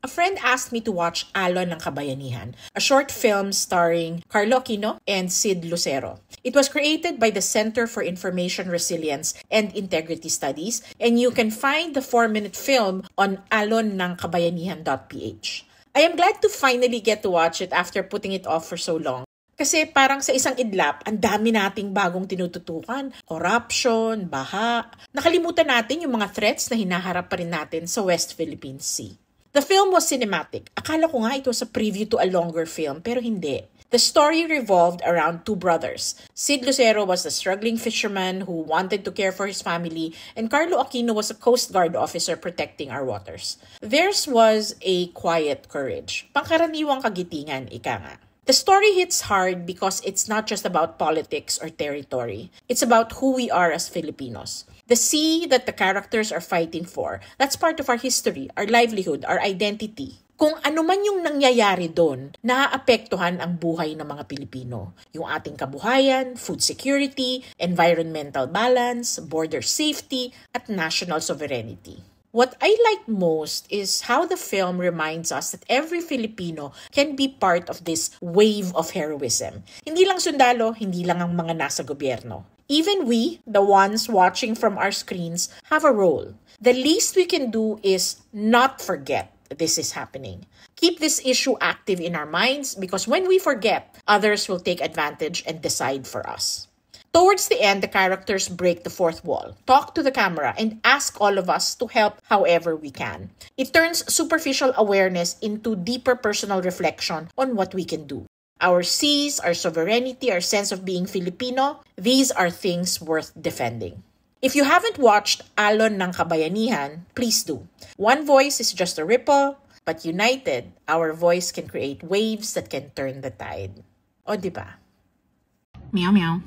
A friend asked me to watch Alon ng Kabayanihan, a short film starring Carlo Aquino and Sid Lucero. It was created by the Center for Information Resilience and Integrity Studies, and you can find the 4-minute film on alonnangkabayanihan.ph. I am glad to finally get to watch it after putting it off for so long. Kasi parang sa isang idlap, ang dami nating bagong tinututukan. Corruption, baha. Nakalimutan natin yung mga threats na hinaharap pa rin natin sa West Philippine Sea. The film was cinematic. Akala ko nga it was a preview to a longer film, pero hindi. The story revolved around two brothers. Sid Lucero was a struggling fisherman who wanted to care for his family, and Carlo Aquino was a Coast Guard officer protecting our waters. Theirs was a quiet courage. Pangkaraniwang kagitingan, ika nga. The story hits hard because it's not just about politics or territory. It's about who we are as Filipinos. The sea that the characters are fighting for, that's part of our history, our livelihood, our identity. Kung ano man yung nangyayari doon, naaapektuhan ang buhay ng mga Pilipino. Yung ating kabuhayan, food security, environmental balance, border safety, at national sovereignty. What I like most is how the film reminds us that every Filipino can be part of this wave of heroism. Hindi lang sundalo, hindi lang ang mga nasa gobyerno. Even we, the ones watching from our screens, have a role. The least we can do is not forget this is happening. Keep this issue active in our minds because when we forget, others will take advantage and decide for us. Towards the end, the characters break the fourth wall, talk to the camera, and ask all of us to help however we can. It turns superficial awareness into deeper personal reflection on what we can do. Our seas, our sovereignty, our sense of being Filipino, these are things worth defending. If you haven't watched Alon ng Kabayanihan, please do. One voice is just a ripple, but united, our voice can create waves that can turn the tide. O, diba? Meow meow.